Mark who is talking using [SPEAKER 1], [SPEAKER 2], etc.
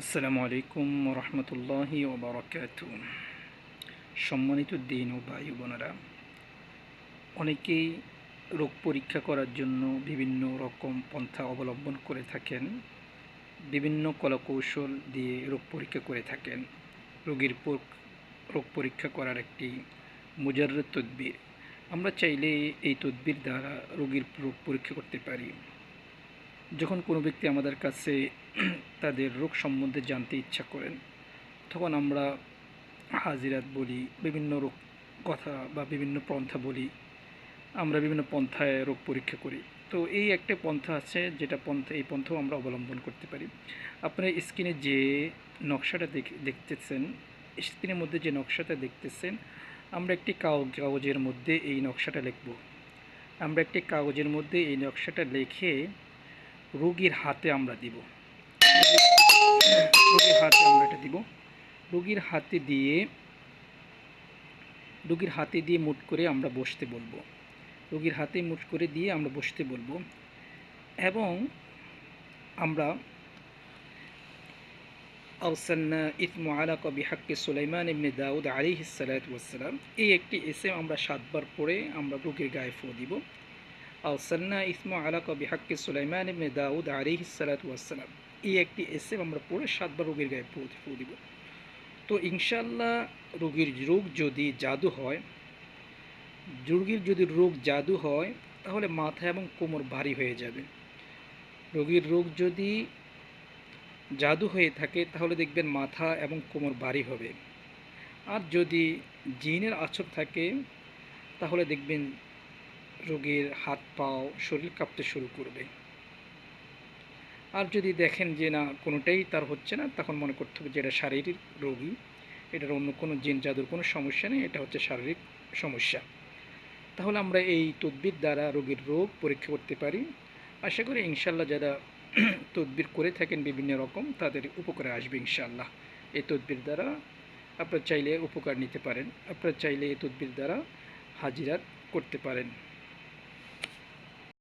[SPEAKER 1] আসসালামু আলাইকুম রহমতুল্লাহি ও বারাকাতু। সম্মানিত দিন ও ভাই বোনেরা, অনেকেই রোগ পরীক্ষা করার জন্য বিভিন্ন রকম পন্থা অবলম্বন করে থাকেন। বিভিন্ন কলাকৌশল দিয়ে রোগ পরীক্ষা করে থাকেন। রোগীর রোগ পরীক্ষা করার একটি মুজাররদ তদবির। আমরা চাইলে এই তদবির দ্বারা রোগীর রোগ পরীক্ষা করতে পারি। যখন কোনো ব্যক্তি আমাদের কাছে তাদের রোগ সম্বন্ধে জানতে ইচ্ছা করেন, তখন আমরা হাজিরাত বলি, বিভিন্ন রোগ কথা বা বিভিন্ন পন্থা বলি। আমরা বিভিন্ন পন্থায় রোগ পরীক্ষা করি। তো এই একটা পন্থা আছে, যেটা পন্থা, এই পন্থাও আমরা অবলম্বন করতে পারি। আপনার স্ক্রিনে যে নকশাটা দেখতেছেন, স্ক্রিনের মধ্যে যে নকশাটা দেখতেছেন, আমরা একটি কাগজের মধ্যে এই নকশাটা লিখব। আমরা একটি কাগজের মধ্যে এই নকশাটা লিখে রোগীর হাতে আমরা দিব। রোগীর হাতে আমরা এটা দিব। রোগীর হাতে দিয়ে মুঠ করে আমরা বসতে বলবো। রোগীর হাতে মুঠ করে দিয়ে আমরা বসতে বলবো এবং আমরা আরসালনা ইসমু আলাকা বিহাক্কি সুলাইমান ইবনে দাউদ আলাইহিস সালাতু ওয়াসসালাম, এই একটি এসএম আমরা 7 বার পড়ে আমরা রোগীর গায়ে ফু দিব। আরসালনা ইসমু আলাকা বিহাক্কি সুলাইমান ইবনে দাউদ আলাইহিস সালাতু ওয়াসসালাম, এই একটি এসএম আমরা পড়ে 7 বার রোগীর গায়ে ফু দিব। তো ইনশাআল্লাহ রোগীর রোগ যদি জাদু হয় তাহলে মাথা এবং কোমর ভারী হয়ে যাবে। রোগীর রোগ যদি জাদু হয়ে থাকে তাহলে দেখবেন মাথা এবং কোমর ভারী হবে। আর যদি জিনের আছর থাকে তাহলে দেখবেন রোগীর হাত পাও শরীর কাঁপতে শুরু করবে। আর যদি দেখেন যে না, কোনোটাই তার হচ্ছে না, তখন মনে করতে হবে যে এটা শারীরিক রোগী, এটার অন্য কোনো জিন জাদুর কোনো সমস্যা নেই, এটা হচ্ছে শারীরিক সমস্যা। তাহলে আমরা এই তদবির দ্বারা রোগীর রোগ পরীক্ষা করতে পারি। আশা করি ইনশাল্লাহ যারা তদবির করে থাকেন বিভিন্ন রকম, তাদের উপকারে আসবে ইনশাআল্লাহ। এই তদবির দ্বারা আপনারা চাইলে উপকার নিতে পারেন। আপনারা চাইলে এই তদবির দ্বারা হাজিরাত করতে পারেন।